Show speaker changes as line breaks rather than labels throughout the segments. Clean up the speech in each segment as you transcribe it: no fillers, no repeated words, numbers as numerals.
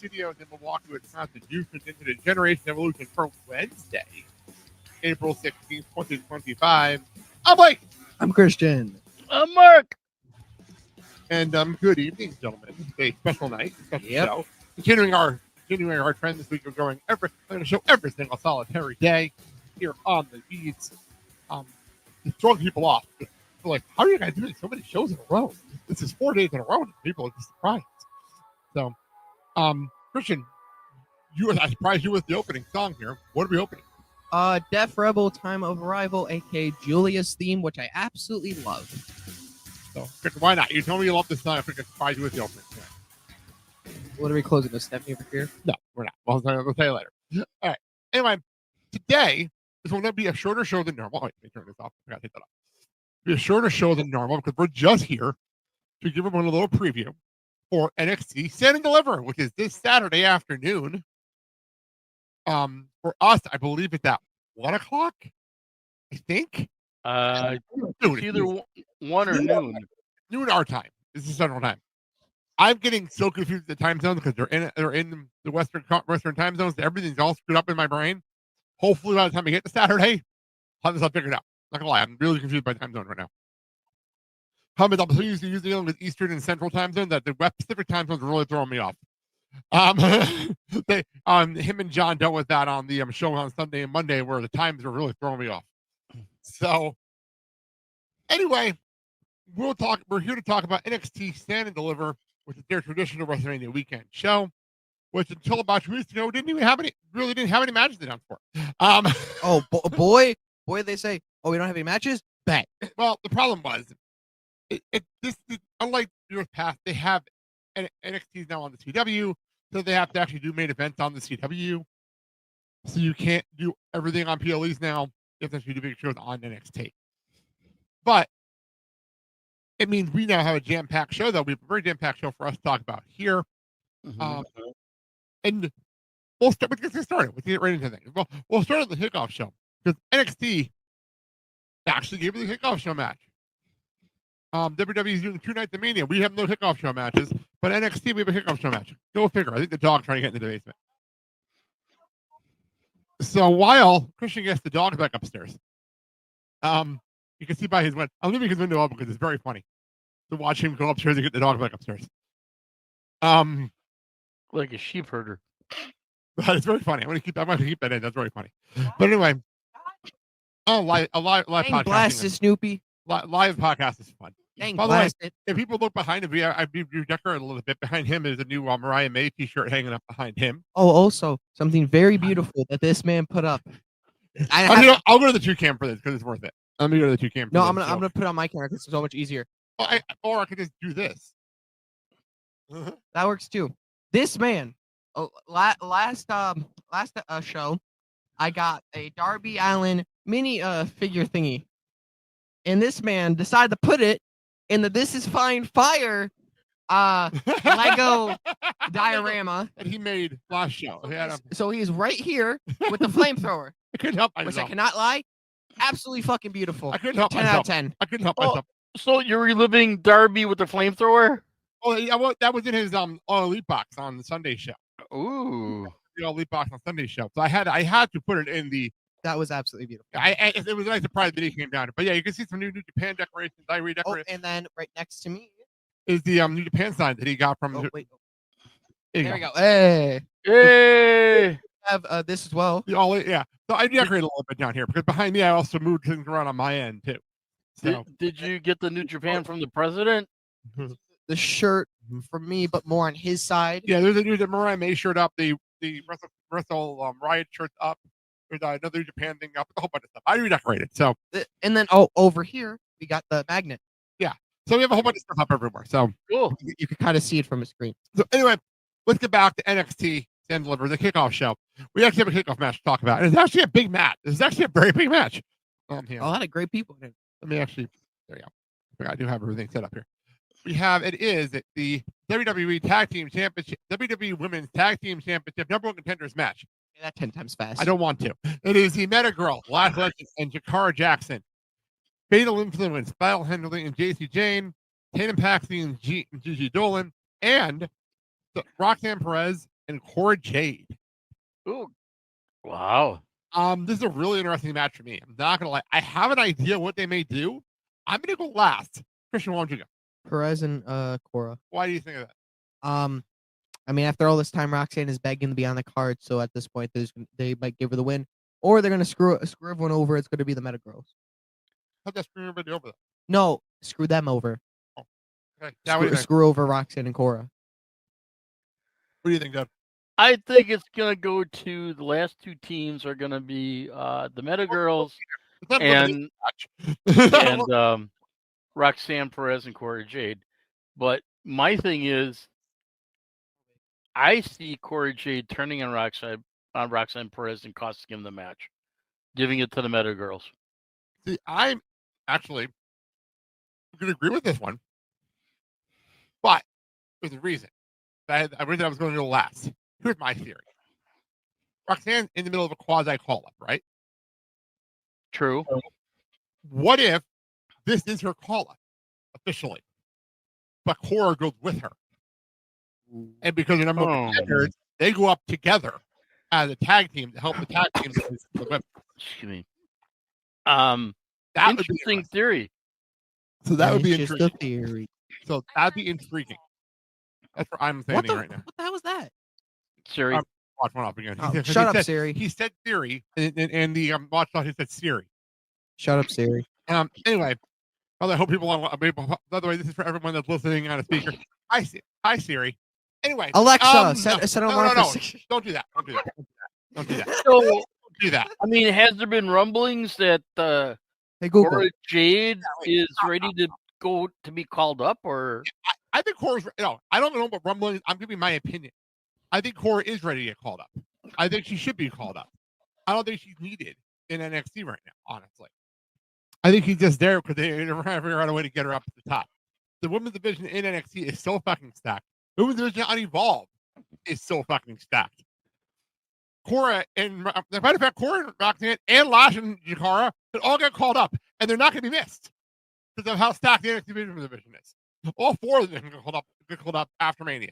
studios in Milwaukee, Wisconsin. You tuned into the Generation Evolution for Wednesday, April 16th, 2025. I'm Blake.
I'm Christian.
I'm Mark.
And good evening, gentlemen. It's a special night, special show. Continuing our trend this week of going we're going to show every single solitary day here on the feeds. Just throwing people off. They're like, how are you guys doing so many shows in a row? This is 4 days in a row. And people are just surprised. So, Christian, I surprised you with the opening song here. What are we opening?
Def Rebel Time of Arrival, aka Julia's theme, which I absolutely love.
So, Christian, why not? You told me you love this song. I think I surprised you with the opening. Yeah.
What are we closing with, Stephanie over here?
No, we're not. We'll tell you later. All right. Anyway, today is going to be a shorter show than normal. Wait, let me turn this off. I got to take that off. It'll be a shorter show than normal because we're just here to give everyone a little preview for NXT Stand and Deliver, which is this Saturday afternoon. For us, I believe it's at 1 o'clock. I think.
It's either 1 or noon.
Noon our time. This is Central Time. I'm getting so confused with the time zones because they're in the Western time zones. Everything's all screwed up in my brain. Hopefully, by the time we get to Saturday, I'll have this all figured out. Not gonna lie, I'm really confused by time zone right now. I'm usually dealing with Eastern and Central time zone. That the Pacific time zones are really throwing me off. Him and John dealt with that on the show on Sunday and Monday, where the times were really throwing me off. So, anyway, we're here to talk about NXT Stand and Deliver, which is their traditional WrestleMania weekend show, which until about 2 weeks ago didn't have any matches announced for.
Boy, they say, we don't have any matches. Bang.
Well, the problem was, this unlike years past, they have NXT now on the CW, so they have to actually do main events on the CW. So you can't do everything on PLEs now. You have to actually do big shows on NXT. But it means we now have a jam-packed show, though. We have a very jam-packed show for us to talk about here. Mm-hmm. And let's get started. Let's get right into things. We'll start at the kickoff show because NXT actually gave us the kickoff show match. WWE is doing 2 nights of Mania. We have no kickoff show matches, but NXT we have a kickoff show match. Go figure. I think the dog's trying to get into the basement. So while Christian gets the dog back upstairs, you can see by his window. I'm leaving his window open because it's very funny to watch him go upstairs and get the dog back upstairs.
Like a sheep herder.
But it's very funny. I'm going to keep that in. That's very funny. But anyway, live podcast.
Blast it, Snoopy.
Live podcast is fun.
Dang,
by the way,
it.
if people look behind him, I decorated a little bit behind him. There's a new Mariah May t-shirt hanging up behind him.
Oh, also something very beautiful that this man put up.
I'll go to the 2 cam for this because it's worth it. Let me go to the 2 cam.
No, I'm gonna put it on my camera because it's so much easier.
Or I could just do this.
That works too. This man, last show, I got a Darby Allin mini figure thingy, and this man decided to put it in the This Is Fine Fire Lego diorama
that he made last show.
So he's right here with the flamethrower.
I couldn't help myself.
Which I cannot lie, absolutely fucking beautiful.
I couldn't help
10
myself.
out of 10.
I couldn't help myself.
So you're reliving Darby with the flamethrower?
Oh yeah, well, that was in his All Elite box on the Sunday show.
Ooh,
the All Elite box on Sunday show. So I had to put it in the.
That was absolutely beautiful.
It was a nice surprise that he came down. But yeah, you can see some new Japan decorations. I redecorated.
And then right next to me
is the New Japan sign that he got from.
There we go.
Hey.
I have this as well.
Yeah. So I decorated a little bit down here because behind me I also moved things around on my end too. So
did you get the New Japan from the president?
The shirt for me, but more on his side.
Yeah, there's a new Mariah May shirt up. The Wrestle Riot shirt up. There's another New Japan thing up. A whole bunch of stuff. I redecorated. So
and then over here we got the magnet.
Yeah. So we have a whole bunch of stuff up everywhere. So
cool.
You can kind of see it from the screen.
So anyway, let's get back to NXT Stand and Deliver, the kickoff show. We actually have a kickoff match to talk about. And it's actually a big match. It's actually a very big match.
A lot of great people in it.
Let me actually, there you go. I do have everything set up here. It is the WWE Tag Team Championship, WWE Women's Tag Team Championship number 1 contenders match.
Say that 10 times fast.
I don't want to. It is the Meta Girl, Lash Legend, and Jakara Jackson. Fatal Influence, Battle Henderly and JC Jane, Tatum Paxley and Gigi Dolan, and Roxanne Perez and Cora Jade.
Ooh, wow.
This is a really interesting match for me. I'm not gonna lie. I have an idea what they may do. I'm gonna go last. Christian, why don't you go?
Perez and Cora.
Why do you think of that?
I mean, after all this time, Roxanne is begging to be on the card, so at this point, they might give her the win, or they're gonna screw everyone over. It's gonna be the Meta Girls.
How'd that screw everybody over?
No, screw them over.
Oh, okay. Now, what do you think?
Screw over Roxanne and Cora.
What do you think, Dad?
I think it's gonna go to the last two teams are gonna be the Meta Girls
It's not
and and Roxanne Perez and Cora Jade. But my thing is, I see Cora Jade turning on Roxanne Perez and costing him the match, giving it to the Meta Girls.
See, I'm actually going to agree with this one, but there's a reason. I was going to go last. Here's my theory. Roxanne's in the middle of a quasi call-up, right?
True.
What if this is her call-up officially, but Cora goes with her? And because they're number one contenders, they go up together as a tag team to help the tag team.
Excuse me.
That
interesting
would be
theory.
So that would be
just
intriguing.
a theory.
So that'd be intriguing. That's what I'm saying right now.
What the hell was that?
Siri.
Watch one up again.
Shut up, Siri.
He said theory, and the watch thought he said Siri.
Shut up, Siri.
Anyway, I hope people on. By the way, this is for everyone that's listening on a speaker. Hi, Siri. Anyway,
Alexa, set an alarm for 6.
Don't do that. Don't do that. Don't do that.
So,
Don't do that.
I mean, has there been rumblings that
Hey, Google.
Cora Jade is ready to go to be called up, or
I think Cora's. No, I don't know about rumblings. I'm giving my opinion. I think Cora is ready to get called up. I think she should be called up. I don't think she's needed in NXT right now, honestly. I think he's just there because they never figure out a way to get her up to the top. The women's division in NXT is so fucking stacked. The women's division on Evolve is so fucking stacked. Cora and the matter of fact, Cora and Roxanne and Lash and Jakara could all get called up, and they're not going to be missed because of how stacked the NXT division is. All 4 of them can get called up after Mania.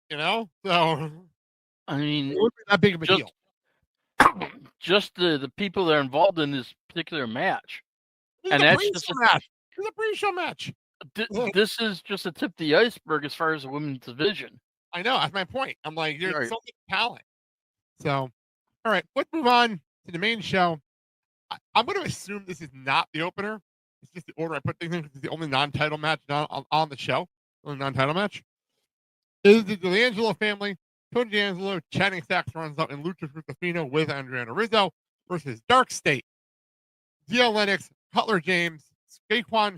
You know, so
I mean,
it wouldn't be that big of a deal.
Just the people that are involved in this particular match,
And that's just a match. It's a pre-show match.
This is just a tip of the iceberg as far as the women's division.
I know. That's my point. I'm like, there's
Right.
so much talent. So, all right, let's move on to the main show. I'm going to assume this is not the opener. It's just the order I put things in because it's the only non-title match on the show. Only non-title match. It is the D'Angelo family. Tony D'Angelo, Channing Sachs runs out, and Lucha Rufino with Andrea Rizzo versus Dark State. DL Lennox, Cutler James, Saquon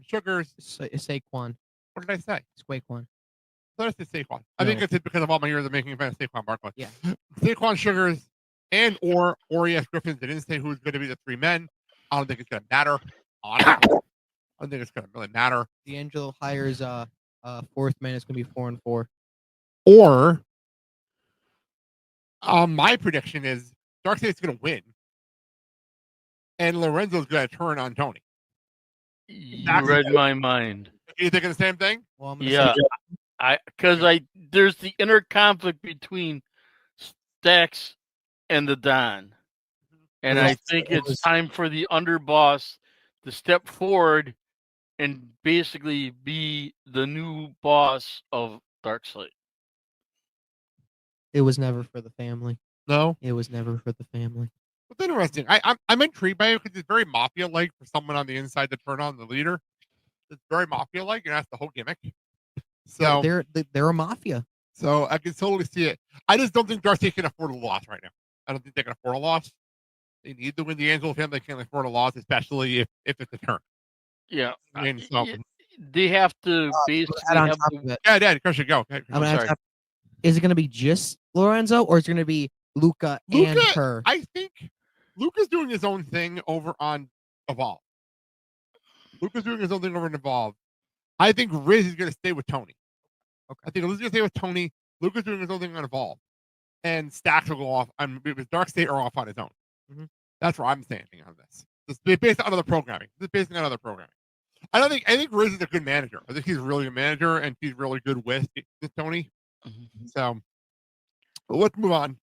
Sugars.
Saquon.
What did I say?
Saquon.
So that's the Saquon. I think it's because of all my years of making fun of Saquon Barkley.
Yeah.
Saquon Sugars and or Orias Griffins. They didn't say who's going to be the 3 men. I don't think it's going to matter. Honestly. I don't think it's going to really matter.
D'Angelo hires 4th man. It's going to be 4-4.
Or my prediction is Dark State's going to win, and Lorenzo's going to turn on Tony.
You read my mind.
You thinking the same thing?
Well,
Yeah, there's the inner conflict between Stax and the Don, and I think it's time for the underboss to step forward and basically be the new boss of Darkseid.
It was never for the family.
No,
it was never for the family.
It's interesting. I'm intrigued by it because it's very mafia-like for someone on the inside to turn on the leader. It's very mafia-like, and that's the whole gimmick. So
they're a mafia.
So I can totally see it. I just don't think Darcy can afford a loss right now. I don't think they can afford a loss. They need to win the Angelo family. They can't afford a loss, especially if it's a turn.
Yeah,
I mean, so,
they have to basically have
the, yeah, Chris, go.
I'm sorry. Is it going to be just Lorenzo, or is it going to be Luca and her?
I think Luca's doing his own thing over on Evolve. Luca's doing his own thing over on Evolve. I think Riz is going to stay with Tony.
Okay.
I think Riz is going to stay with Tony. Luca's doing his own thing on Evolve. And Stax will go off. Because Dark State are off on his own. Mm-hmm. That's where I'm standing on this. It's based on other programming. This is based on other programming. I think Riz is a good manager. I think he's really a manager, and he's really good with Tony. Mm-hmm. So, But let's move on.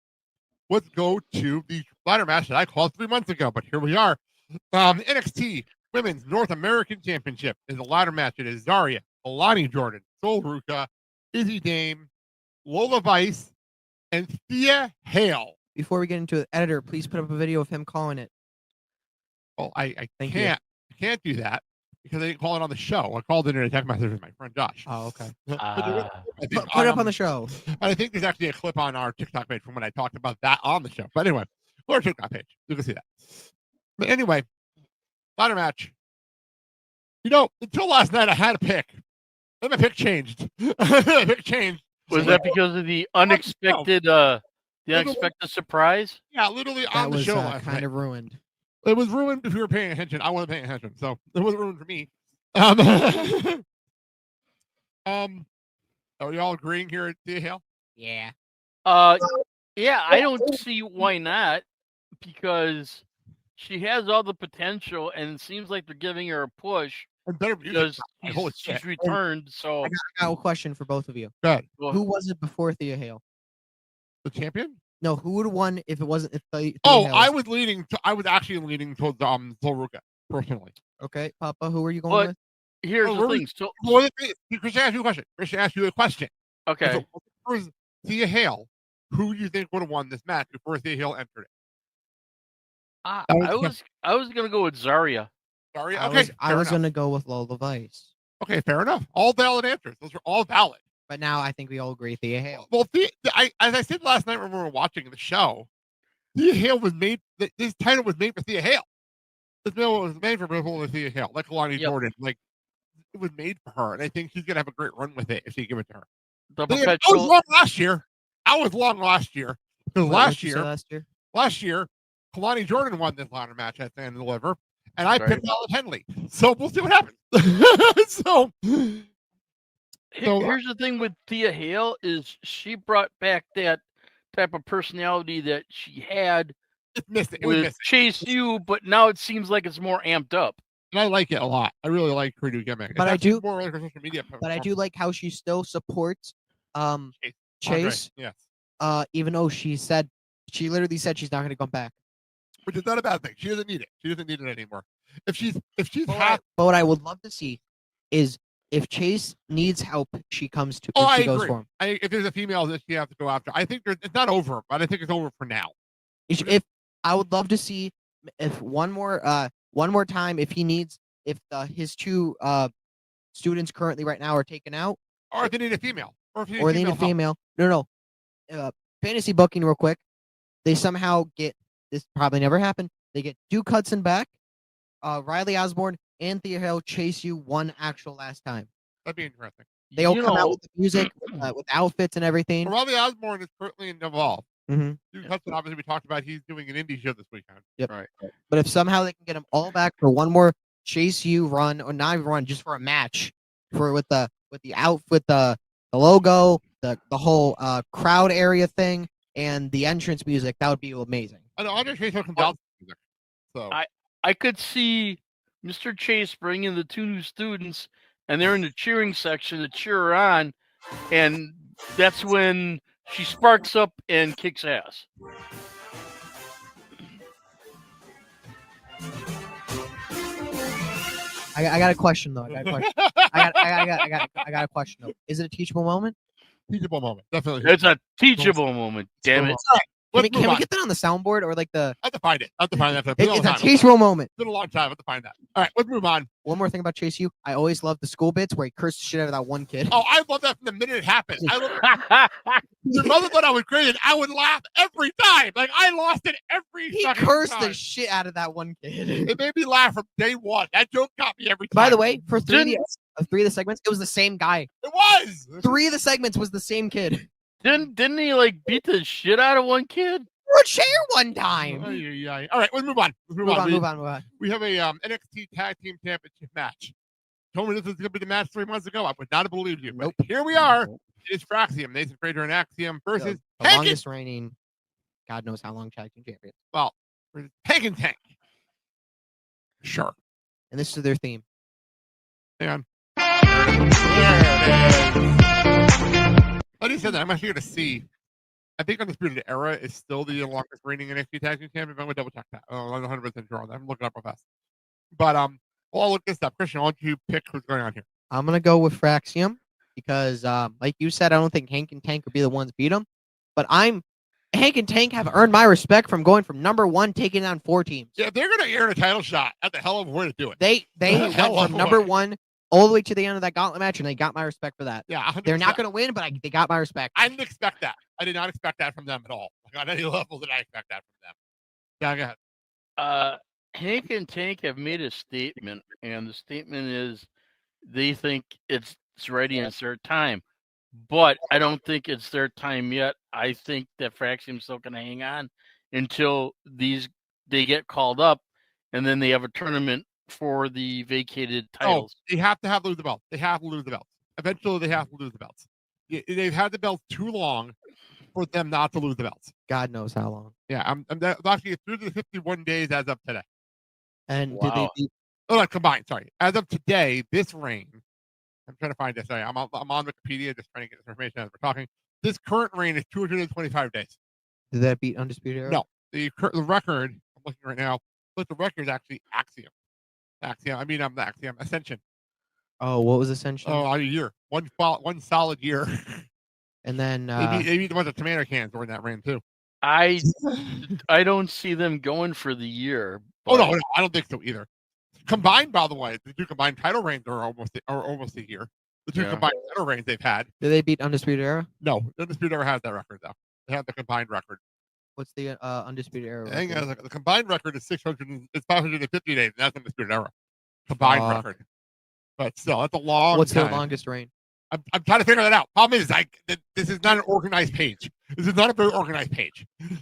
Let's go to the ladder match that I called 3 months ago, but here we are. NXT Women's North American Championship is a ladder match. It is Zarya, Alani Jordan, Sol Ruka, Izzy Dame, Lola Vice, and Thea Hale.
Before we get into it, editor, please put up a video of him calling it.
Well, I
Thank
can't do that because I didn't call it on the show. I called it in a text message with my friend Josh.
Oh, okay.
Put
it up on the show.
I think there's actually a clip on our TikTok page from when I talked about that on the show. But anyway, our TikTok page. You can see that. But anyway, ladder match. You know, until last night, I had a pick. Then my pick changed. My pick changed.
Was that because of the unexpected, surprise?
Yeah, literally
That
on the
was
show last
kind
night.
of ruined.
It was ruined if you were paying attention. I wasn't paying attention, so it was ruined for me. Are we all agreeing here at Thea Hale?
Yeah.
Yeah, I don't see why not, because she has all the potential, and it seems like they're giving her a push
And better music.
because she's returned. So
I got a question for both of you.
Good.
Who was it before Thea Hale?
The champion?
No, who would have won if it wasn't Thea
Oh,
Hale?
I was actually leaning towards Sol Ruka, personally.
Okay, Papa, who are you going
But-
with?
here's
Oh,
the
really?
thing. So,
Well, Christian asked you a question. Christian asked you a question.
okay.
If it was Thea Hale, who do you think would have won this match before Thea Hale entered it?
I
was-
was gonna go with Zarya.
Sorry.
I
Okay.
was
fair enough.
gonna go with Lola Vice,
Okay, fair enough. All valid answers. Those are all valid.
but now I think we all agree Thea Hale.
Well, as I said last night when we were watching the show, Thea Hale was made. This title was made for Thea Hale. This title was made for Thea Hale, like Alani Jordan. Like it was made for her, and I think she's gonna have a great run with it if she give it to her.
The
I was
perpetual.
wrong last year. I was wrong last year because
What
last
did you say
year,
last year?
Kalani Jordan won this ladder match at the end of the liver, and I
Right.
picked Alan Henley. So we'll see what happens. so
Here's the thing with Thea Hale is she brought back that type of personality that she had
it's missing. It was
with
missing.
Chase U, but now it seems like it's more amped up.
And I like it a lot. I really like her new gimmick.
But
It's
I
actually
do-
more like her social media.
But I do like how she still supports
Andre,
Chase,
yes,
even though she literally said she's not going to come back.
which is not a bad thing. She doesn't need it. She doesn't need it anymore. If she's
But what I would love to see is if Chase needs help, she comes to.
Oh,
she
I
goes
agree.
for him.
If there's a female that she has to go after, I think it's not over, but I think it's over for now.
If I would love to see if one more time if he needs if his two students currently right now are taken out
Or if they need a female, or if they need,
or they need a
help.
female. No. Fantasy booking real quick. They somehow get this probably never happened. They get Duke Hudson back, Riley Osborne and Thea Hale Chase you one actual last time.
That'd be interesting.
They all
You
come
know,
out with the music, with outfits and everything.
Riley Osborne is currently involved.
Mm-hmm.
Duke Hudson, obviously, we talked about he's doing an indie show this weekend.
Yep.
Right.
But if somehow they can get them all back for one more Chase U run, or not even run, just for a match, with the outfit, the logo, the whole crowd area thing, and the entrance music, that would be amazing.
I know Andre Chase comes out. So
I could see Mr. Chase bring in the two new students, and they're in the cheering section to cheer her on, and that's when she sparks up and kicks ass.
I got a question though. I got a question though. Is it a teachable moment?
teachable moment, definitely.
It's a teachable moment, damn it.
Let's
Can
move
we
on.
get that on the soundboard or like the?
I have to find it. I have to find that.
It's a teachable moment.
It's been a long time. I have to find that. All right, let's move on.
One more thing about Chase U. I always love the school bits where he cursed the shit out of that one kid.
Oh, I love that from the minute it happened. Your mother thought I was crazy. And I would laugh every time. Like I lost it every
He
fucking
cursed
time.
the shit out of that one kid.
It made me laugh from day one. That joke got me every time.
By the way, for three of
Didn't-
the segments, it was the same guy.
it was.
3 of the segments was the same kid.
Didn't he like beat the shit out of one kid?
For a chair one time.
Ay, ay, ay. All right, let's move on. Let's
Move on.
We have a NXT Tag Team Championship match. Told me this was going to be the match 3 months ago. I would not have believed you. But
Nope.
here we are. It is Fraxium, Nathan Fraser and Axiom versus
The
Tank
longest reigning, God knows how long, tag team champion.
versus Tank and Tank. Sure.
And this is their theme.
Hang on. There it is. How do you say that? I'm actually going to see. I think Undisputed Era is still the longest reigning NXT Tag Team Champion. I'm gonna double check that. I'm 100% sure on that. I'm looking up real fast. But well, I'll look this up. Christian, why don't you pick who's going on here?
I'm gonna go with Fraxium because, like you said, I don't think Hank and Tank would be the ones beat him. But Hank and Tank have earned my respect from going from number 1, taking down 4 teams.
Yeah, they're gonna earn a title shot. That's the hell of a way to do it.
They went from number 1 all the way to the end of that gauntlet match, and they got my respect for that.
Yeah, 100%.
They're not gonna win, but they got my respect.
I didn't expect that. I did not expect that from them at all. Like, on any level did I expect that from them. Yeah, go ahead.
Hank and Tank have made a statement, and the statement is they think it's ready and it's their time. But I don't think it's their time yet. I think that Fraxium's still going to hang on until they get called up, and then they have a tournament for the vacated titles.
They have to lose the belts. They have to lose the belts. Eventually, they have to lose the belts. They've had the belts too long for them not to lose the belts.
God knows how long.
Yeah, I'm actually through the 51 days as of today.
And
Wow.
did they beat?
Oh, not combined. Sorry, as of today, this reign. I'm trying to find this. Sorry, I'm on Wikipedia just trying to get this information as we're talking. This current reign is 225 days.
Did that beat Undisputed Era?
No, the record. I'm looking right now. But the record is actually Axiom. Ascension.
Oh, what was Ascension?
Oh, a year. One solid year.
And then
they beat a bunch of tomato cans during that reign too.
I don't see them going for the year.
Oh no, I don't think so either. Combined, by the way, the 2 combined title reigns are almost a year. The 2 combined title reigns they've had.
Did they beat Undisputed Era?
No, Undisputed Era has that record though. They have the combined record.
What's the Undisputed Era?
Hang on, the combined record is 550 days. And that's Undisputed Era combined record. But still, that's a long.
What's
time.
their longest reign?
I'm trying to figure that out. Problem is, this is not an organized page. This is not a very organized page. This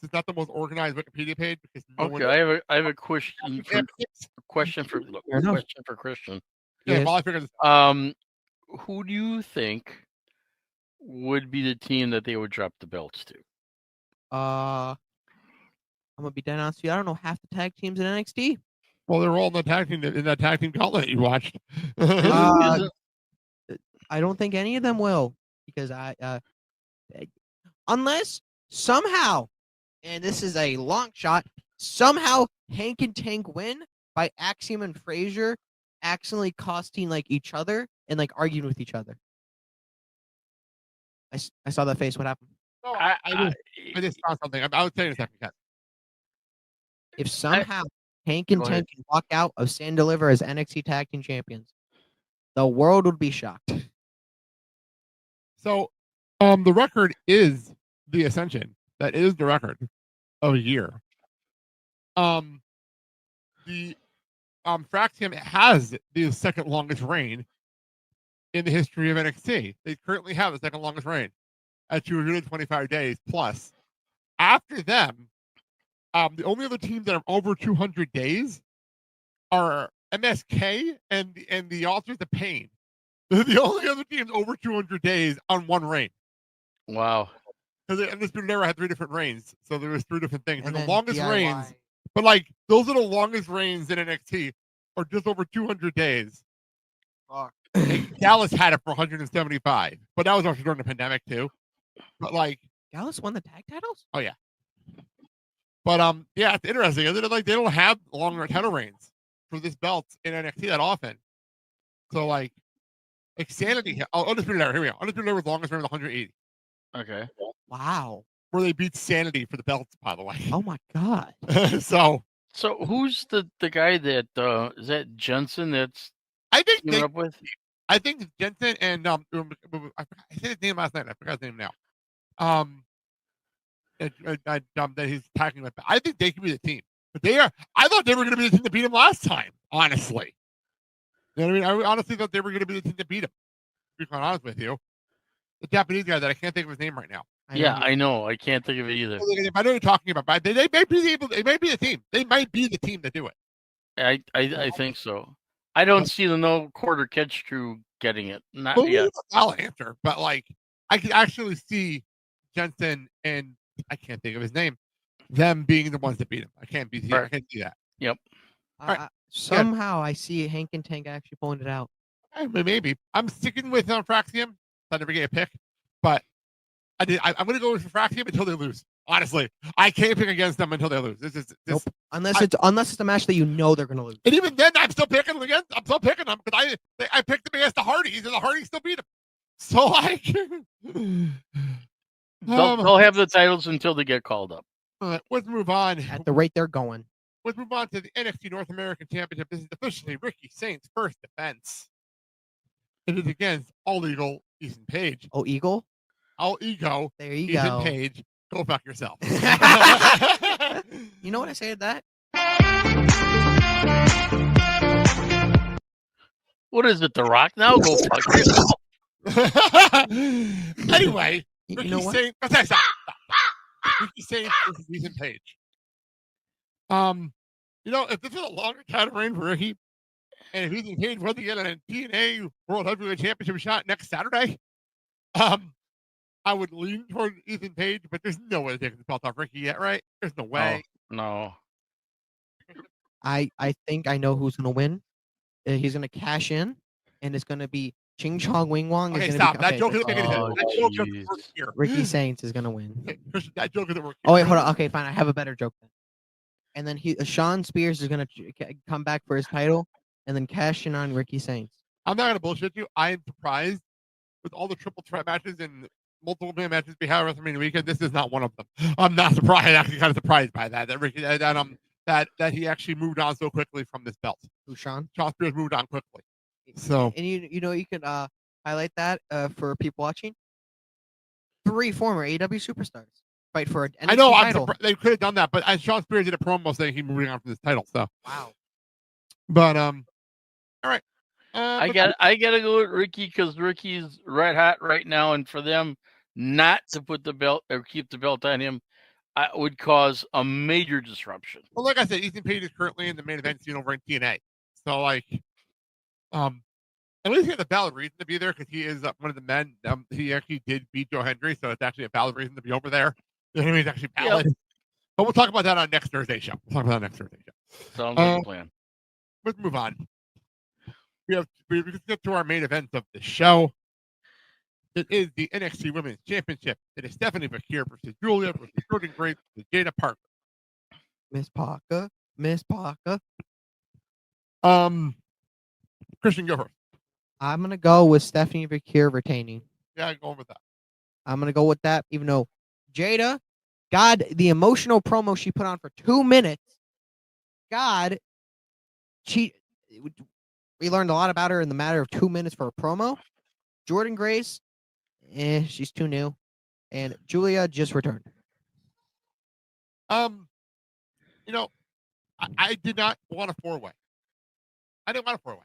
is not the most organized Wikipedia page because
I have a question for Christian.
Yeah,
Yes.
while I figure this.
Who do you think would be the team that they would drop the belts to?
I'm gonna be dead honest with you. I don't know half the tag teams in NXT.
Well, they're all in that tag team gauntlet you watched.
I don't think any of them will because unless somehow, and this is a long shot, somehow Hank and Tank win by Axiom and Frazier accidentally costing like each other and like arguing with each other. I saw that face. What happened?
No, I just saw something. I would say in a second, Kat.
If somehow Hank and Tank can walk out of San Deliver as NXT Tag Team Champions, the world would be shocked.
So, the record is the Ascension. That is the record of a year. The Fraxium has the second longest reign in the history of NXT. They currently have the second longest reign at 225 days plus. After them, the only other teams that are over 200 days are MSK and the Authors of Pain. They're the only other teams over 200 days on one reign.
Wow.
Because Undisputed Era had 3 different reigns, so there was 3 different things. And the
then
longest
DIY.
reigns, but like those are the longest reigns in NXT, are just over 200 days.
Fuck.
Dallas had it for 175, but that was also during the pandemic too. But like,
Gallus won the tag titles?
oh yeah. But yeah, it's interesting. They don't have longer title reigns for this belt in NXT that often. So like Sanity. Oh, Undisputed Era. Here we go. Undisputed Era was longest reign with 180.
Okay.
Wow.
Where they beat Sanity for the belts, by the way.
Oh my god.
So
who's the guy that is that Jensen that's
I think
teaming up with?
I think Jensen and I said his name last night. I forgot his name now. That he's attacking with. I think they could be the team, but they are. I thought they were going to be the team to beat him last time. Honestly, you know what I mean. I honestly thought they were going to be the team to beat him. To be quite honest with you, the Japanese guy that I can't think of his name right now.
I know. I can't think of it either.
I know what you're talking about, but they may be able. They may be the team. They might be the team to do it.
I think so. I don't see the no quarter catch crew getting it. Not
Well,
yet.
I'll answer, but like I could actually see Jensen and I can't think of his name, them being the ones that beat him. I can't see that.
Yep.
Right.
Somehow I see Hank and Tank actually pulling it out.
Maybe I'm sticking with Fraxium. I never get a pick, but I'm going to go with the Frack team until they lose. Honestly, I can't pick against them until they lose.
Nope. Unless it's a match that you know they're going to lose.
And even then, I'm still picking them against. I'm still picking them because I picked them against the Hardys, and the Hardys still beat them. So like,
they'll have the titles until they get called up.
Let's move on.
At the rate they're going.
Let's move on to the NXT North American Championship. This is officially Ricky Saint's first defense. It is against All Eagle Ethan Page.
Oh, Eagle?
All Ego.
There you
Ethan
go.
Page. Go fuck yourself.
You know what I say to that?
What is it, The Rock now? Go fuck yourself.
Anyway,
You
Ricky
know what?
Saint. Stop. Ricky Saint versus Ethan Page. If this is a longer title reign for Ricky, and if Ethan Page wants to get a TNA World Heavyweight Championship shot next Saturday, I would lean toward Ethan Page, but there's no way to take the belt off Ricky yet, right? There's no way.
No.
I think I know who's going to win. He's going to cash in, and it's going to be Ching Chong Wing Wong.
Okay,
is
stop.
gonna
That joke doesn't make any sense. That joke doesn't
jeez.
work here.
Ricky Saints is going to win.
Okay, Christian, that joke doesn't work here.
Oh, wait, hold on. Okay, fine. I have a better joke then. And then Sean Spears is going to come back for his title and then cash in on Ricky Saints.
I'm not going to bullshit you. I am surprised with all the triple threat matches and multiple man matches we have at WrestleMania weekend. This is not one of them. I'm not surprised. I'm actually kind of surprised by that Ricky that he actually moved on so quickly from this belt.
Who, Sean?
Sean Spears moved on quickly. So,
and you could highlight that for people watching. 3 former AEW superstars fight for an NXT
I know
title.
they could have done that, but as Sean Spears did a promo saying he's moving on from this title. So
Wow.
But all right.
I gotta go with Ricky because Ricky's red hot right now, and for them not to put the belt or keep the belt on him, would cause a major disruption.
Well, like I said, Ethan Page is currently in the main event scene over in TNA. So like, at least he has a valid reason to be there because he is one of the men. He actually did beat Joe Hendry, so it's actually a valid reason to be over there. You know what I mean? It's actually valid. Yep. But we'll talk about that on next Thursday show.
Sounds like a plan.
Let's move on. We just get to our main event of the show. It is the NXT Women's Championship. It is Stephanie Bakir versus Julia versus Jordan Grace versus Jada Parker.
Miss Parker.
Christian, go first.
I'm gonna go with Stephanie Bakir retaining.
Yeah, going with that.
I'm gonna go with that, even though Jada, God, the emotional promo she put on for 2 minutes. God, we learned a lot about her in the matter of 2 minutes for a promo. Jordan Grace, she's too new, and Julia just returned.
I did not want a 4-way. I didn't want a 4-way.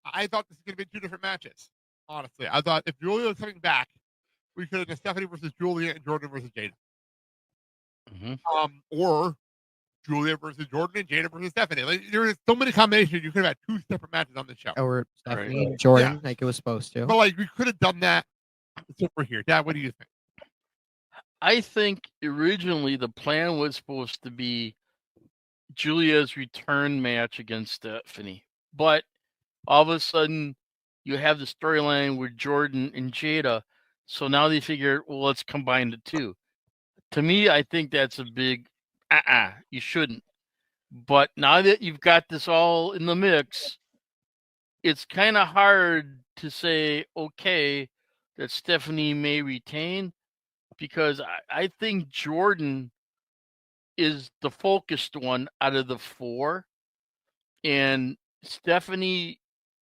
I thought this was going to be 2 different matches. Honestly, I thought if Julia was coming back, we could have done Stephanie versus Julia and Jordan versus Jada.
Mm-hmm.
Or Julia versus Jordan and Jada versus Stephanie. Like, there is so many combinations. You could have had 2 separate matches on the show.
Or Stephanie and Jordan, like it was supposed to.
But like we could have done that. Except for here, Dad. What do you think?
I think originally the plan was supposed to be Julia's return match against Stephanie, but all of a sudden you have the storyline with Jordan and Jada, so now they figure, well, let's combine the 2. To me, I think that's a big you shouldn't. But now that you've got this all in the mix, it's kind of hard to say, okay, that Stephanie may retain, because I think Jordan is the focused one out of the 4. And Stephanie,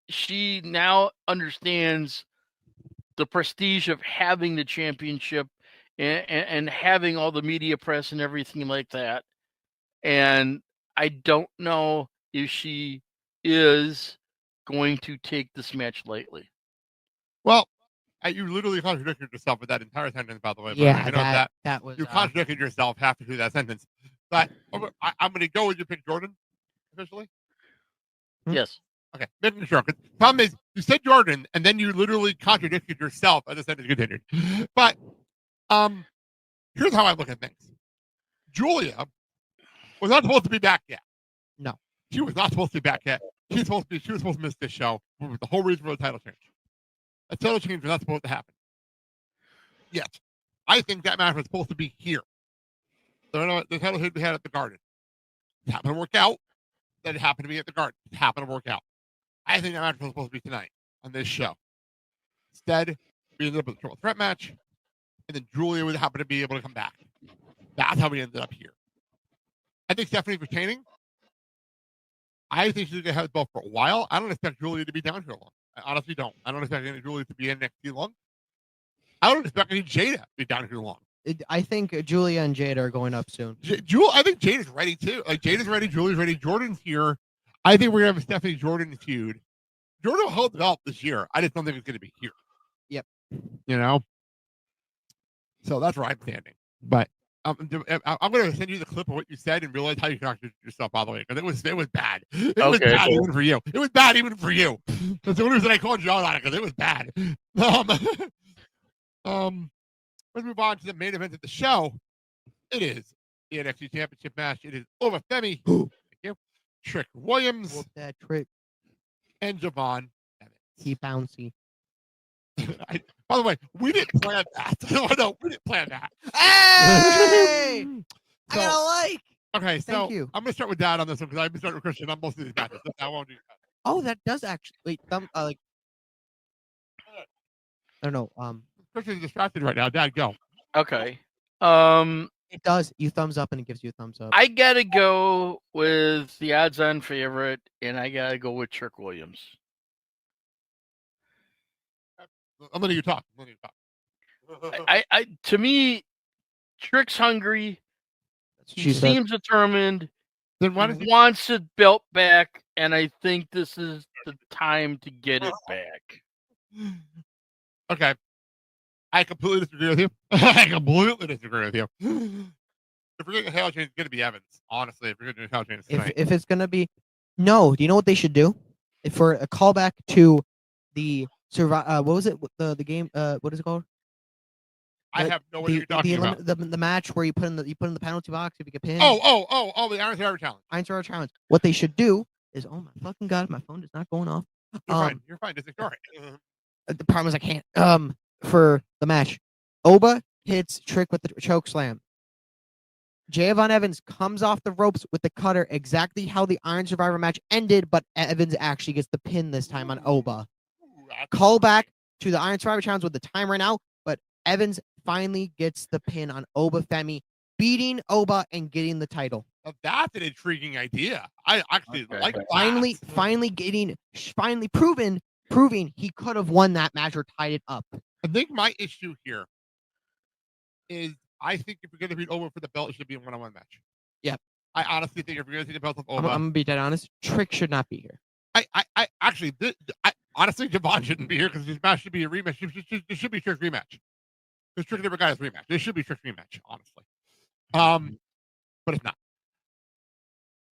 she now understands the prestige of having the championship and having all the media press and everything like that. And I don't know if she is going to take this match lightly.
Well, you literally contradicted yourself with that entire sentence, by the way.
Yeah, that was...
You contradicted yourself halfway through that sentence. But I'm going to go with you pick Jordan, officially.
Yes.
Okay, making sure. The problem is, you said Jordan, and then you literally contradicted yourself as the sentence continued. But here's how I look at things. Julia was not supposed to be back yet.
No.
She was not supposed to be back yet. She was supposed to miss this show. The whole reason for the title change. A title change was not supposed to happen. yet. I think that match was supposed to be here. The title should be had at the Garden. It happened to work out. That it happened to be at the Garden. It happened to work out. I think that match was supposed to be tonight on this show. Instead, we ended up with a triple threat match, and then Julia would happen to be able to come back. That's how we ended up here. I think Stephanie's retaining. I think she's going to have the belt for a while. I don't expect Julia to be down here long. I honestly don't. I don't expect Julia to be in NXT long. I don't expect any Jada to be down here long.
I think Julia and Jada are going up soon.
I think Jada's ready too. Like Jada's ready, Julia's ready, Jordan's here. I think we're gonna have a Stephanie Jordan feud. Jordan will hold the belt this year. I just don't think it's gonna be here.
Yep.
You know. So that's where I'm standing. But I'm gonna send you the clip of what you said and realize how you contradicted yourself. By the way, because it was bad. It was bad even for you. It was bad even for you. That's the only reason I called you out on it because it was bad. Let's move on to the main event of the show. It is the NXT Championship match. It is Ova Femi. Thank you. Trick Williams.
Whoop that trick.
And Javon Evans.
He bouncy.
By the way, we didn't plan that. No, we didn't plan that.
Hey! I got a like.
Okay, so
Thank you.
I'm going to start with Dad on this one because I've been starting with Christian on most of these matches. So I won't do that.
Oh, that does actually. Wait, like. I don't know.
Christian's distracted right now. Dad, go.
Okay.
It does. You thumbs up and it gives you a thumbs up.
I gotta go with the odds-on favorite, and I gotta go with Trick Williams.
I'm letting you talk.
I to me, Trick's hungry. He
She
seems determined.
Then why
He wants his belt back, and I think this is the time to get it back.
Okay. I completely disagree with you. I completely disagree with you. If we're getting a title change, it's going to be Evans. Honestly, if we're getting a title change tonight.
If it's gonna be, no. Do you know what they should do? If for a callback to the what was it? The game? What is it called?
I have no idea what you're talking about.
The match where you put in the penalty box if you get pinned.
Oh, the Iron Survivor Challenge.
Iron Survivor Challenge. What they should do is, oh my fucking god, my phone is not going off.
You're fine. Just ignore it.
The problem is I can't. For the match, Oba hits Trick with the choke slam. Javon Evans comes off the ropes with the cutter, exactly how the Iron Survivor match ended, but Evans actually gets the pin this time on Oba. Call back to the Iron Survivor Challenge with the time right now, but Evans finally gets the pin on Oba Femi, beating Oba and getting the title.
That's an intriguing idea. I actually like that.
Finally proving he could have won that match or tied it up.
I think my issue here is I think if you're going to beat Oba for the belt, it should be a one-on-one match.
Yep.
I honestly think if you're going to take the belt of Oba,
I'm going to be dead honest. Trick should not be here.
I actually, honestly, Javon shouldn't be here because this match should be a rematch. This should be Trick's rematch. Because Trick never got his rematch. This should be Trick's rematch, honestly. But it's not.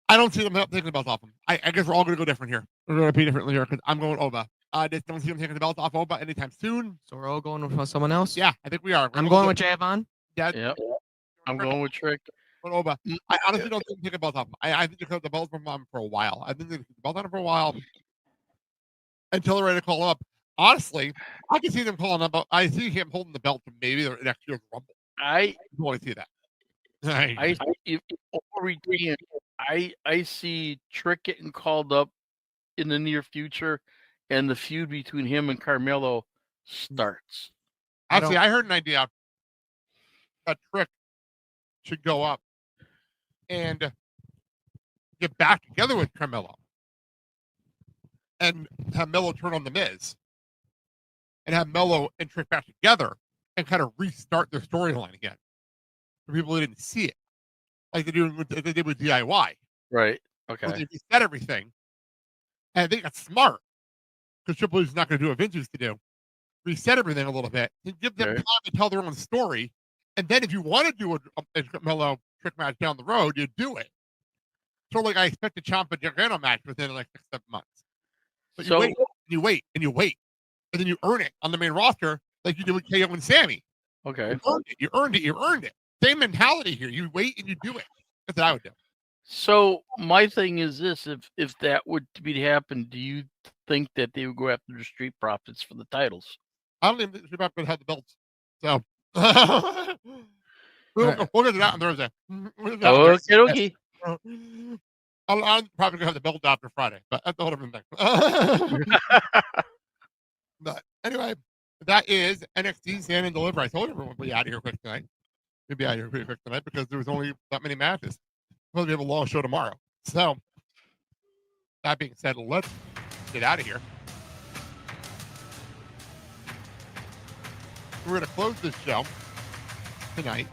I don't see them taking the belt off him. I guess we're all going to go different here. We're going to be differently here because I'm going Oba. I just don't see him taking the belt off Oba anytime soon.
So we're all going with someone else?
Yeah, I think we are.
I'm going with Javon.
Yeah.
Yep. I'm going with Trick.
But Oba. I honestly don't think they take the belt off him. I think they kept the belt from him for a while. I think they kept the belt on him for a while until they're ready to call him up. Honestly, I can see them calling him up. I see him holding the belt for maybe the next year's Rumble.
I
want to see that.
I see Trick getting called up in the near future, and the feud between him and Carmelo starts.
Actually, I heard an idea that Trick should go up and get back together with Carmelo and have Melo turn on the Miz and have Melo and Trick back together and kind of restart their storyline again for people who didn't see it, like they did with DIY.
Right. Okay.
So they reset everything, and I think that's smart because Triple H is not going to do what Vince used to do. Reset everything a little bit and give them time to tell their own story. And then if you want to do a Melo Trick match down the road, you do it. So like I expect a Ciampa Gargano match within like 6-7 months. But you wait, and you wait, and then you earn it on the main roster like you did with KO and Sammy.
Okay.
You earned it. Same mentality here. You wait and you do it. That's what I would do.
So my thing is this: if that would be to happen, do you think that they would go after the Street Profits for the titles?
I don't even think Street Profits have the belts. So We'll get to that on Thursday.
Okay.
I'm probably gonna have to build after Friday, but that's a whole different thing. But anyway, that is NXT Stand and Deliver. I told you we'll be out of here quick tonight. We'll be out of here pretty quick tonight because there was only that many matches. We'll have a long show tomorrow. So that being said, let's get out of here. We're gonna close this show tonight.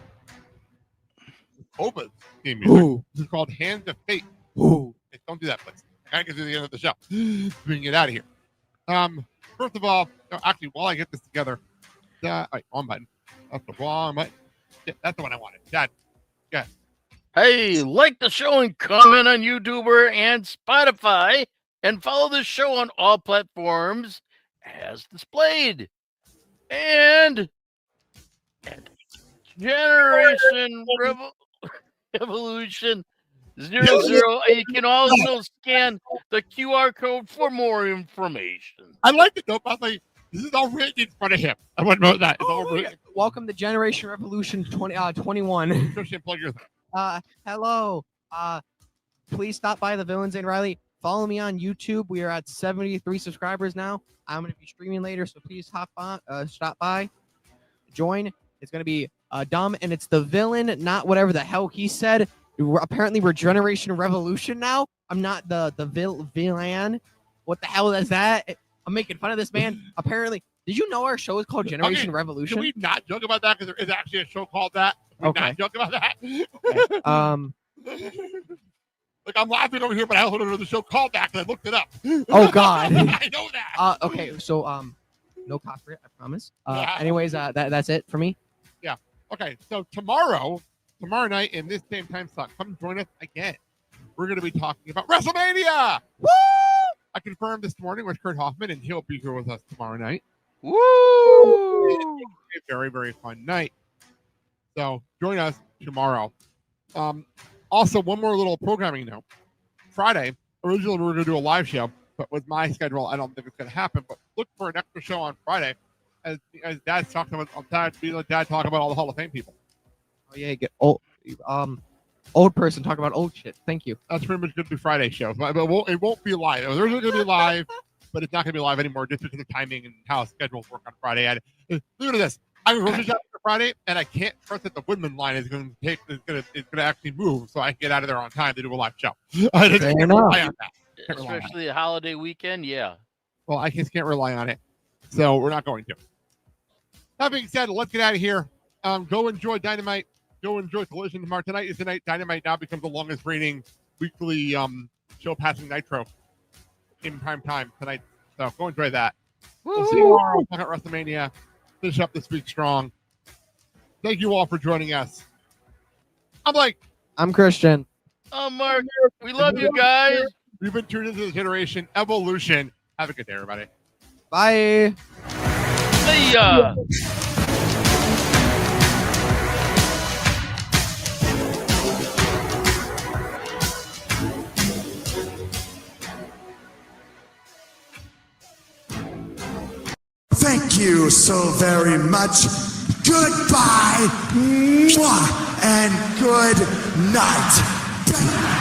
Oba's theme music. This is called Hands of Fate. Hey, don't do that, please. I gotta get to the end of the show. We can get out of here. First of all, actually, while I get this together, wrong button. That's the wrong button. Yeah, that's the one I wanted. Dad, yes.
Hey, like the show and comment on YouTube and Spotify, and follow the show on all platforms as displayed. And Generation Evolution 00. And you can also scan the QR code for more information.
I like it though, but like, this is all written in front of him. I wouldn't know that. It's all written.
Welcome to Generation Revolution 21.
Christian, plug your thing.
Hello. Please stop by the Villains and Riley. Follow me on YouTube. We are at 73 subscribers now. I'm going to be streaming later, so please stop by, join. It's going to be dumb, and it's the villain, not whatever the hell he said. Apparently, we're Generation Revolution now. I'm not the villain. What the hell is that? I'm making fun of this man. Apparently, did you know our show is called Generation Revolution?
Can we not joke about that? Because there is actually a show called that. Can we not joke about that?
Okay.
Like, I'm laughing over here, but I also know the show called that because I looked it up.
Oh, God.
I know that.
Okay, so no copyright, I promise.
Yeah.
Anyways, that's it for me.
Yeah. Okay, so tomorrow night in this same time slot, come join us again. We're going to be talking about WrestleMania.
Woo!
I confirmed this morning with Kurt Hoffman, and he'll be here with us tomorrow night.
Woo!
A very, very fun night. So join us tomorrow. Also, one more little programming note. Friday, originally we were going to do a live show, but with my schedule, I don't think it's going to happen. But look for an extra show on Friday, as Dad's talking about. Dad talk about all the Hall of Fame people.
Oh yeah, get old person talk about old shit. Thank you.
That's pretty much going to be Friday show, but it won't be live. It was originally going to be live, but it's not going to be live anymore just because of timing and how schedules work on Friday. Look at this. I'm going to shop for Friday, and I can't trust that the Woodman line is going to actually move, so I can get out of there on time to do a live show. I just can't rely on that.
Especially a holiday weekend, yeah.
Well, I just can't rely on it, so we're not going to. That being said, let's get out of here. Go enjoy Dynamite. Go enjoy Collision tomorrow. Tonight is the night Dynamite now becomes the longest reigning weekly show passing Nitro in prime time tonight. So go enjoy that. We'll see you tomorrow. Talk about WrestleMania. Finish up this week strong. Thank you all for joining us. I'm Blake.
I'm Christian.
I'm Mark. We love you guys.
We've been tuned into the Generation Evolution. Have a good day, everybody.
Bye.
See ya.
Thank you so very much. Goodbye. Mwah, and good night.